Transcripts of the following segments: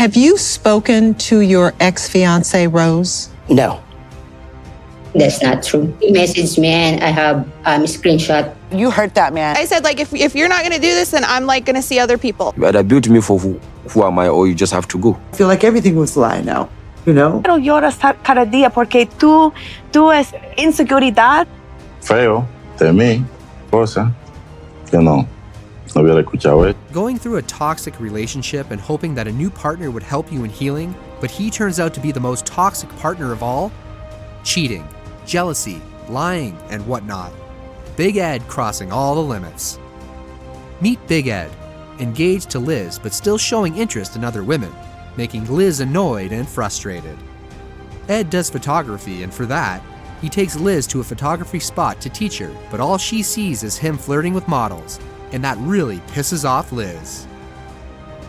Have you spoken to your ex-fiance, Rose? No. That's not true. He messaged me and I have screenshot. You hurt that man. I said, like, if you're not gonna do this, then I'm like gonna see other people. You either build me for who am I, or you just have to go. I feel like everything was a lie now, you know? Pero lloras cada día porque tú es inseguridad. Feo de mí, cosa que no hubiera escuchado. Going through a toxic relationship and hoping that a new partner would help you in healing, but he turns out to be the most toxic partner of all? Cheating, jealousy, lying, and whatnot. Big Ed crossing all the limits. Meet Big Ed, engaged to Liz but still showing interest in other women, making Liz annoyed and frustrated. Ed does photography, and for that, he takes Liz to a photography spot to teach her, but all she sees is him flirting with models, and that really pisses off Liz.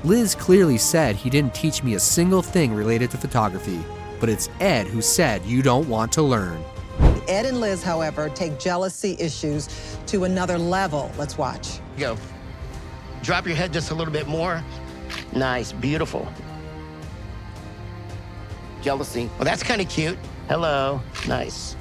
Liz clearly said he didn't teach me a single thing related to photography, but it's Ed who said you don't want to learn. Ed and Liz, however, take jealousy issues to another level. Let's watch. Go. Drop your head just a little bit more. Nice, beautiful. Jealousy. Well, that's kind of cute. Hello, nice.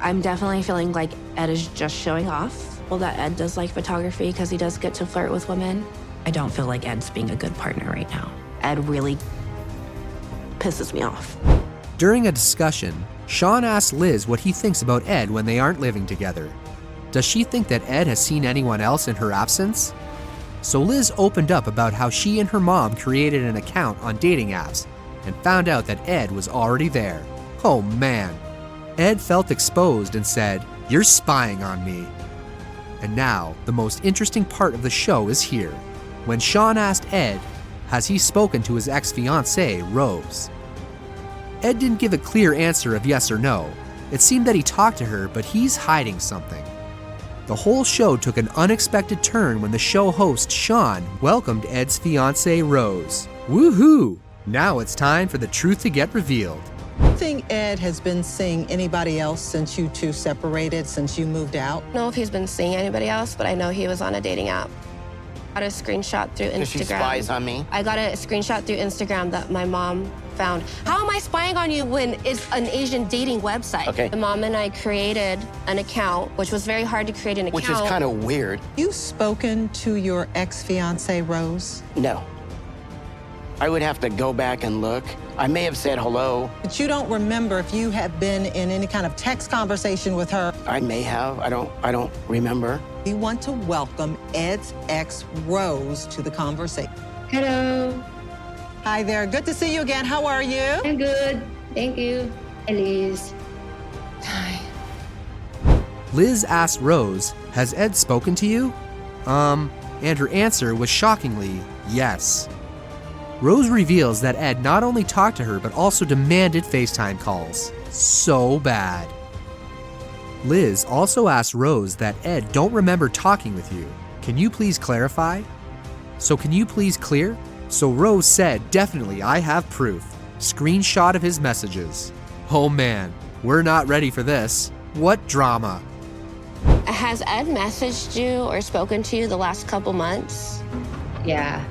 I'm definitely feeling like Ed is just showing off. Well, that Ed does like photography because he does get to flirt with women. I don't feel like Ed's being a good partner right now. Ed really pisses me off. During a discussion, Sean asks Liz what he thinks about Ed when they aren't living together. Does she think that Ed has seen anyone else in her absence? So Liz opened up about how she and her mom created an account on dating apps and found out that Ed was already there. Oh man. Ed felt exposed and said, "You're spying on me." And now, the most interesting part of the show is here. When Sean asked Ed, has he spoken to his ex-fiancée, Rose? Ed didn't give a clear answer of yes or no. It seemed that he talked to her, but he's hiding something. The whole show took an unexpected turn when the show host, Sean, welcomed Ed's fiancée, Rose. Woohoo! Now it's time for the truth to get revealed. Do you think Ed has been seeing anybody else since you two separated, since you moved out? I don't know if he's been seeing anybody else, but I know he was on a dating app. I got a screenshot through Instagram. She spies on me. I got a screenshot through Instagram that my mom found. How am I spying on you when it's an Asian dating website? Okay. My mom and I created an account, which was very hard to create an account. Which is kind of weird. You spoken to your ex-fiancée, Rose? No. I would have to go back and look. I may have said hello. But you don't remember if you have been in any kind of text conversation with her? I may have. I don't remember. We want to welcome Ed's ex, Rose, to the conversation. Hello. Hi there. Good to see you again. How are you? I'm good. Thank you. Elise. Hi. Liz asked Rose, has Ed spoken to you? And her answer was shockingly, yes. Rose reveals that Ed not only talked to her, but also demanded FaceTime calls. So bad. Liz also asked Rose that Ed don't remember talking with you. Can you please clarify? So can you please clear? So Rose said, definitely, I have proof. Screenshot of his messages. Oh man, we're not ready for this. What drama? Has Ed messaged you or spoken to you the last couple months? Yeah.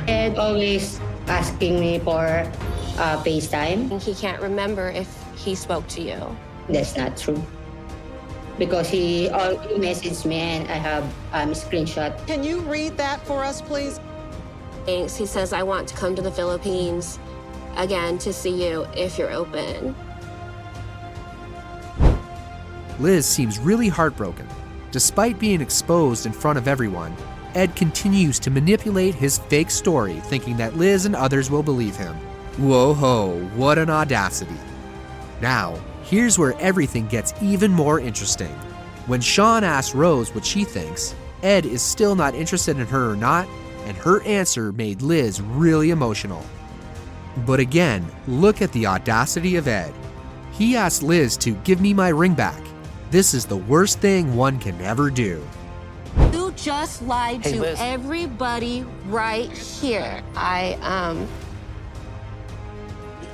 Ed always asking me for FaceTime. He can't remember if he spoke to you. That's not true. Because he messaged me and I have screenshot. Can you read that for us, please? Thanks. He says, I want to come to the Philippines again to see you if you're open. Liz seems really heartbroken. Despite being exposed in front of everyone, Ed continues to manipulate his fake story, thinking that Liz and others will believe him. Whoa-ho, what an audacity. Now, here's where everything gets even more interesting. When Sean asks Rose what she thinks, Ed is still not interested in her or not, and her answer made Liz really emotional. But again, look at the audacity of Ed. He asked Liz to give me my ring back. This is the worst thing one can ever do. You just lied to Liz. everybody right here. I'm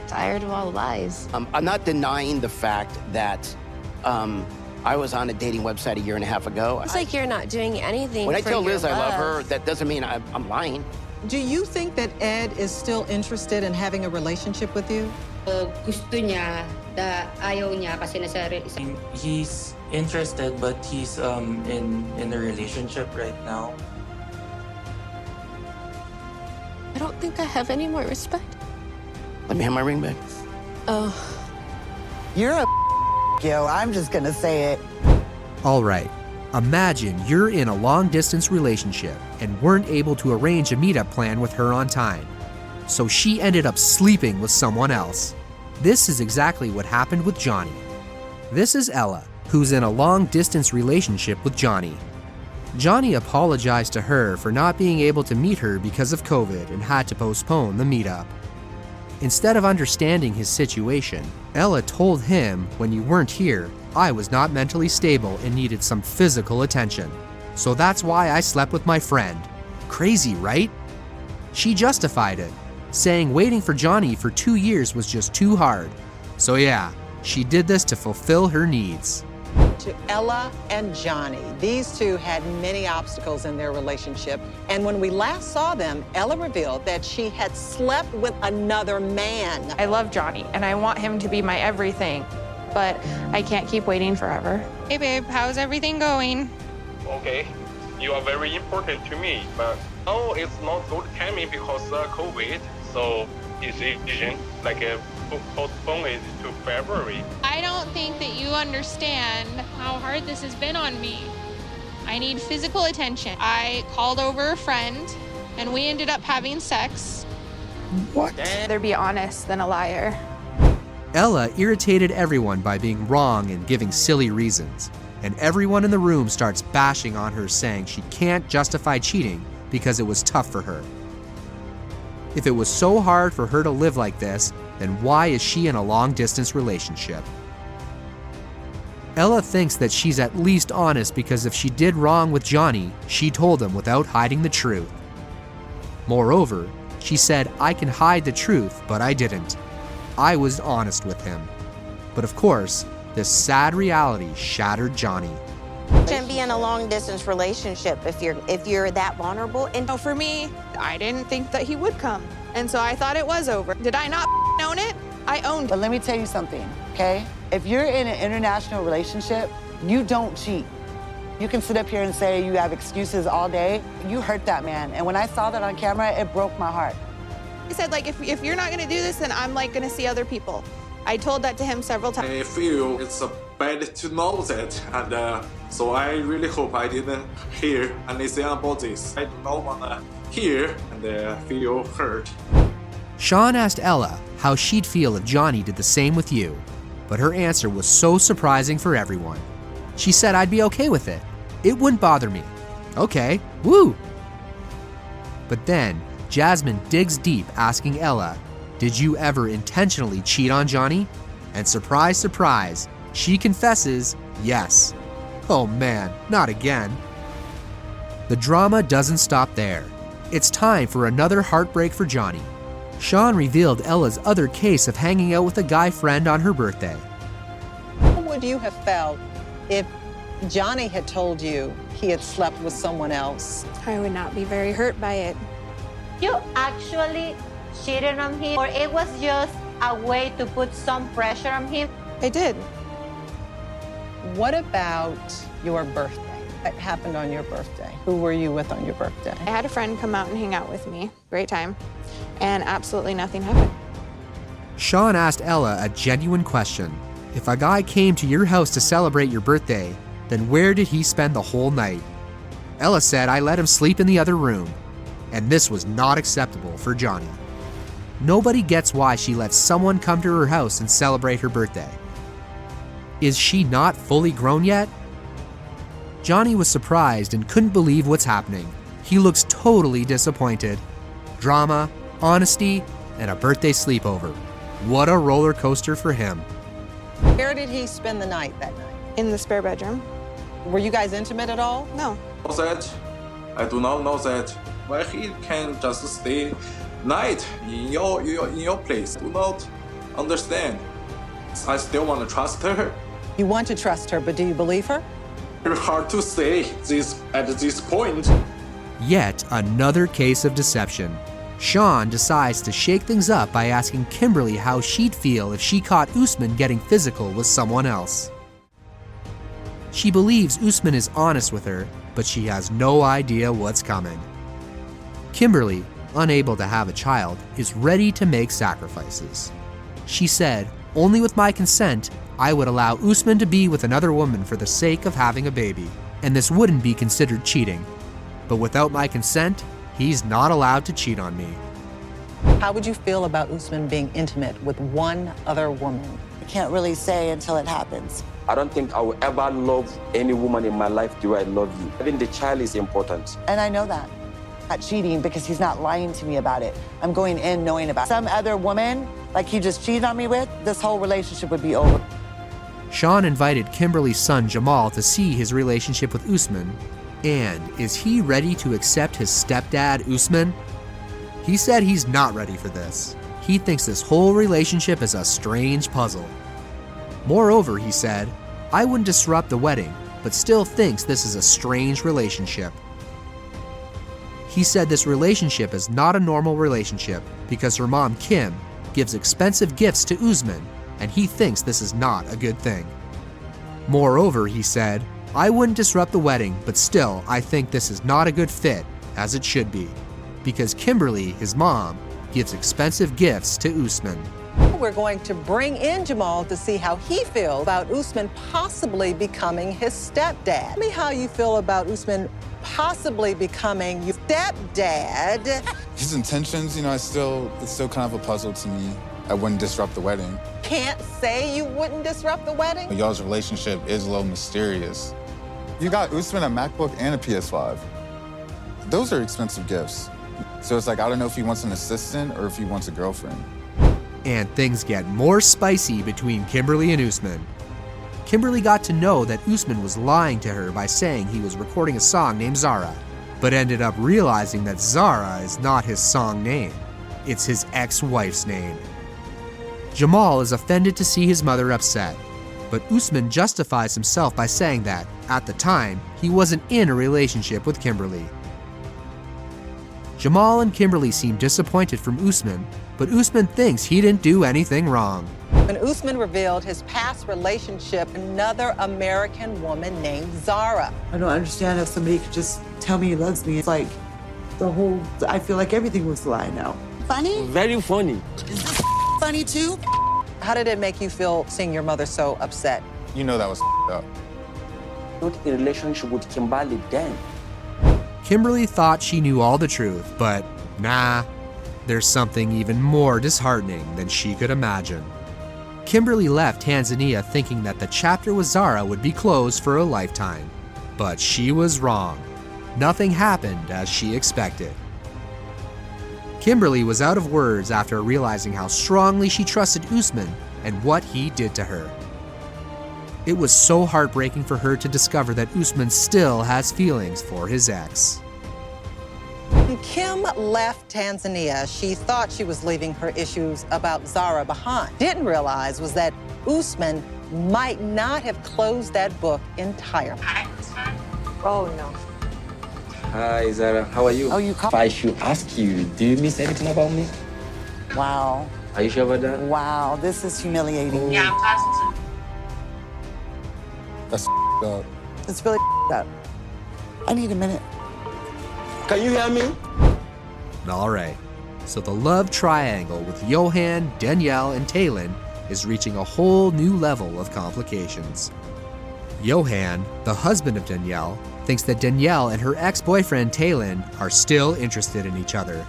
tired of all the lies. I'm not denying the fact that I was on a dating website a year and a half ago. It's like you're not doing anything When I for tell your Liz I love her, love. that doesn't mean I'm lying. Do you think that Ed is still interested in having a relationship with you? So, gusto niya, ayaw niya kasi nasa... He's interested, but he's in a relationship right now. I don't think I have any more respect. Let me have my ring back. Oh. You're a yo, I'm just gonna say it. All right, imagine you're in a long-distance relationship and weren't able to arrange a meetup plan with her on time. So she ended up sleeping with someone else. This is exactly what happened with Johnny. This is Ella, who's in a long-distance relationship with Johnny. Johnny apologized to her for not being able to meet her because of COVID and had to postpone the meetup. Instead of understanding his situation, Ella told him, "When you weren't here, I was not mentally stable and needed some physical attention. So that's why I slept with my friend." Crazy, right? She justified it, saying waiting for Johnny for 2 years was just too hard. So yeah, she did this to fulfill her needs. To Ella and Johnny, these two had many obstacles in their relationship. And when we last saw them, Ella revealed that she had slept with another man. I love Johnny and I want him to be my everything, but I can't keep waiting forever. Hey babe, how's everything going? Okay, you are very important to me, but now it's not good timing because COVID. So decision like postpone it to February. I don't think that you understand how hard this has been on me. I need physical attention. I called over a friend and we ended up having sex. What? Rather be honest than a liar. Ella irritated everyone by being wrong and giving silly reasons, and everyone in the room starts bashing on her, saying she can't justify cheating because it was tough for her. If it was so hard for her to live like this, then why is she in a long-distance relationship? Ella thinks that she's at least honest because if she did wrong with Johnny, she told him without hiding the truth. Moreover, she said, "I can hide the truth, but I didn't. I was honest with him." But of course, this sad reality shattered Johnny. Shouldn't be in a long distance relationship if you're that vulnerable. And for me, I didn't think that he would come, and so I thought it was over. Did I not own it? I owned it. But let me tell you something, okay? If you're in an international relationship, you don't cheat. You can sit up here and say you have excuses all day. You hurt that man. And when I saw that on camera, it broke my heart. I said, like, if you're not gonna do this, then I'm like gonna see other people. I told that to him several times. I feel it's bad to know that, and so I really hope I didn't hear anything about this. I do not wanna hear and feel hurt. Sean asked Ella how she'd feel if Johnny did the same with you, but her answer was so surprising for everyone. She said, "I'd be okay with it. It wouldn't bother me." Okay, woo! But then Jasmine digs deep, asking Ella, "Did you ever intentionally cheat on Johnny?" And surprise, surprise, she confesses yes. Oh man, not again. The drama doesn't stop there. It's time for another heartbreak for Johnny. Sean revealed Ella's other case of hanging out with a guy friend on her birthday. How would you have felt if Johnny had told you he had slept with someone else? I would not be very hurt by it. you actually cheated on him, or it was just a way to put some pressure on him? I did. What about your birthday? What happened on your birthday? Who were you with on your birthday? I had a friend come out and hang out with me. Great time. And absolutely nothing happened. Sean asked Ella a genuine question. If a guy came to your house to celebrate your birthday, then where did he spend the whole night? Ella said, "I let him sleep in the other room." And this was not acceptable for Johnny. Nobody gets why she lets someone come to her house and celebrate her birthday. Is she not fully grown yet? Johnny was surprised and couldn't believe what's happening. He looks totally disappointed. Drama, honesty, and a birthday sleepover. What a roller coaster for him. Where did he spend the night that night? In the spare bedroom. Were you guys intimate at all? No. That I do not know that why he can just stay night in your place. Do not understand. I still want to trust her. You want to trust her, but do you believe her? Very hard to say this at this point. Yet another case of deception. Sean decides to shake things up by asking Kimberly how she'd feel if she caught Usman getting physical with someone else. She believes Usman is honest with her, but she has no idea what's coming. Kimberly, unable to have a child, is ready to make sacrifices. She said, "Only with my consent, I would allow Usman to be with another woman for the sake of having a baby, and this wouldn't be considered cheating. But without my consent, he's not allowed to cheat on me." How would you feel about Usman being intimate with one other woman? I can't really say until it happens. I don't think I will ever love any woman in my life the way I love you. Even the child is important. And I know that. Not cheating because he's not lying to me about it. I'm going in knowing about some other woman like he just cheated on me with, this whole relationship would be over. Sean invited Kimberly's son Jamal to see his relationship with Usman. And is he ready to accept his stepdad, Usman? He said he's not ready for this. He thinks this whole relationship is a strange puzzle. Moreover, he said, "I wouldn't disrupt the wedding, but still thinks this is a strange relationship." He said this relationship is not a normal relationship because her mom, Kim, gives expensive gifts to Usman, and he thinks this is not a good thing. Moreover, he said, "I wouldn't disrupt the wedding, but still, I think this is not a good fit, as it should be, because Kimberly, his mom, gives expensive gifts to Usman." We're going to bring in Jamal to see how he feels about Usman possibly becoming his stepdad. Tell me how you feel about Usman possibly becoming your stepdad. His intentions, it's still kind of a puzzle to me. I wouldn't disrupt the wedding. Can't say you wouldn't disrupt the wedding? Y'all's relationship is a little mysterious. You got Usman a MacBook and a PS5. Those are expensive gifts. So it's like, I don't know if he wants an assistant or if he wants a girlfriend. And things get more spicy between Kimberly and Usman. Kimberly got to know that Usman was lying to her by saying he was recording a song named Zara, but ended up realizing that Zara is not his song name. It's his ex-wife's name. Jamal is offended to see his mother upset, but Usman justifies himself by saying that, at the time, he wasn't in a relationship with Kimberly. Jamal and Kimberly seem disappointed from Usman, but Usman thinks he didn't do anything wrong. When Usman revealed his past relationship with another American woman named Zara. I don't understand how somebody could just tell me he loves me. It's like I feel like everything was a lie now. Funny? Very funny. Is this funny too? How did it make you feel seeing your mother so upset? You know that was up. Not in a relationship with Kimberly then. Kimberly thought she knew all the truth, but nah, there's something even more disheartening than she could imagine. Kimberly left Tanzania thinking that the chapter with Zara would be closed for a lifetime, but she was wrong. Nothing happened as she expected. Kimberly was out of words after realizing how strongly she trusted Usman and what he did to her. It was so heartbreaking for her to discover that Usman still has feelings for his ex. When Kim left Tanzania, she thought she was leaving her issues about Zara behind. Didn't realize was that Usman might not have closed that book entirely. Oh, no. Hi, Zara. How are you? Oh, you If I should ask you, do you miss anything about me? Wow. Are you sure about that? Wow, this is humiliating. Yeah, I'm talking That's up. It's really up. I need a minute. Can you hear me? Alright, so the love triangle with Johan, Danielle, and Talon is reaching a whole new level of complications. Johan, the husband of Danielle, thinks that Danielle and her ex-boyfriend Talon are still interested in each other.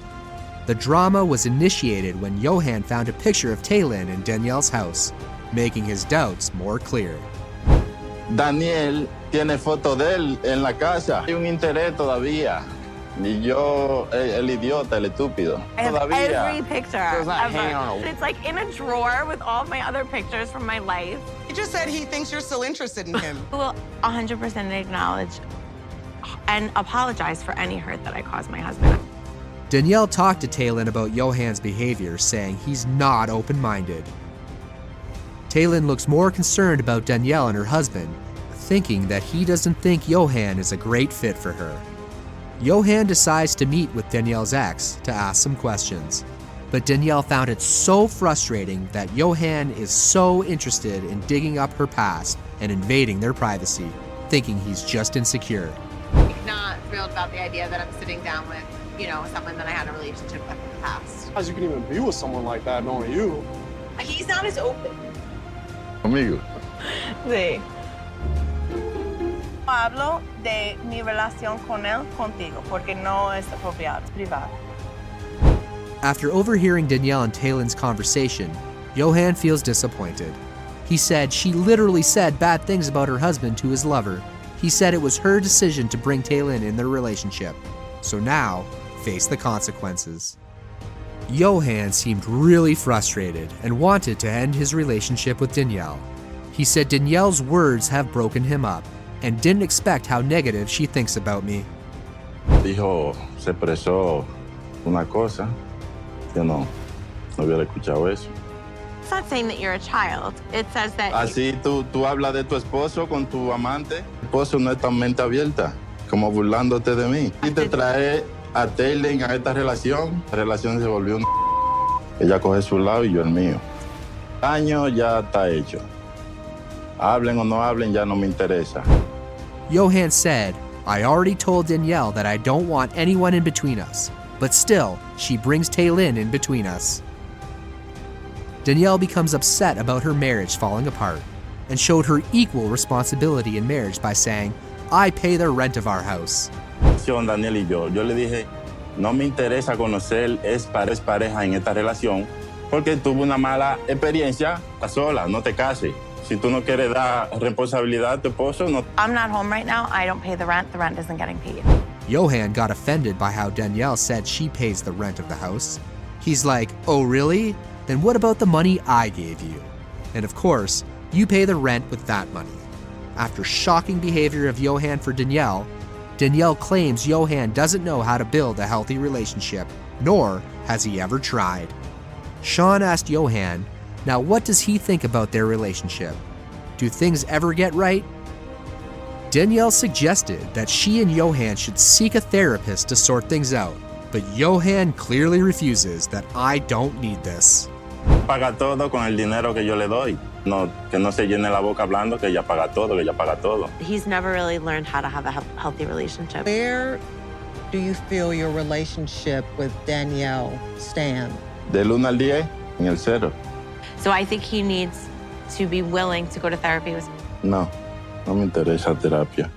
The drama was initiated when Johan found a picture of Talon in Danielle's house, making his doubts more clear. Daniel tiene foto de él en la casa. Hay un interés todavía. Y yo, el idiota, el estúpido. I have Todavía. every picture Does not ever. hang on. It's like in a drawer with all of my other pictures from my life. He just said he thinks you're still interested in him. I will 100% acknowledge and apologize for any hurt that I caused my husband. Danielle talked to Talon about Johan's behavior, saying he's not open-minded. Talon looks more concerned about Danielle and her husband, thinking that he doesn't think Johan is a great fit for her. Johan decides to meet with Danielle's ex to ask some questions. But Danielle found it so frustrating that Johan is so interested in digging up her past and invading their privacy, thinking he's just insecure. Not thrilled about the idea that I'm sitting down with, someone that I had a relationship with in the past. As you can even be with someone like that, knowing you. He's not as open. Amigo. Sí. Hablo de mi relación con él contigo porque no es apropiado, es privado. After overhearing Danielle and Taylor's conversation, Johan feels disappointed. He said she literally said bad things about her husband to his lover. He said it was her decision to bring Taylor in their relationship. So now, face the consequences. Johan seemed really frustrated and wanted to end his relationship with Danielle. He said Danielle's words have broken him up and didn't expect how negative she thinks about me. Dijo, se expresó una cosa. Yo no hubiera escuchado eso. It's not saying that you're a child. It says that Así tú hablas de tu esposo con tu amante. Tu esposo no es tan mente abierta, como burlándote de mí. Y te trae a Taylor a esta relación. La relación se volvió Ella coge su lado y yo el mío. El daño ya está hecho. Hablen o no hablen, ya no me interesa. Johan said, I already told Danielle that I don't want anyone in between us, but still, she brings Taylin in between us. Danielle becomes upset about her marriage falling apart and showed her equal responsibility in marriage by saying, I pay the rent of our house. Daniel y yo le dije, no me interesa conocer pareja en esta relación porque tuve una mala experiencia sola, no te cases. Si tú no quieres dar responsabilidad a tu esposo, no. I'm not home right now. I don't pay the rent isn't getting paid. Johan got offended by how Danielle said she pays the rent of the house. He's like, oh really? Then what about the money I gave you? And of course, you pay the rent with that money. After shocking behavior of Johan for Danielle, Danielle claims Johan doesn't know how to build a healthy relationship, nor has he ever tried. Sean asked Johan, now what does he think about their relationship? Do things ever get right? Danielle suggested that she and Johan should seek a therapist to sort things out, but Johan clearly refuses that I don't need this. Paga todo con el dinero que yo le doy. No, que no se llene la boca hablando que ella paga todo, que ella paga todo. He's never really learned how to have a healthy relationship. Where do you feel your relationship with Danielle stand? Del 1 al 10, en el 0. So I think he needs to be willing to go to therapy with. No, no me interesa terapia.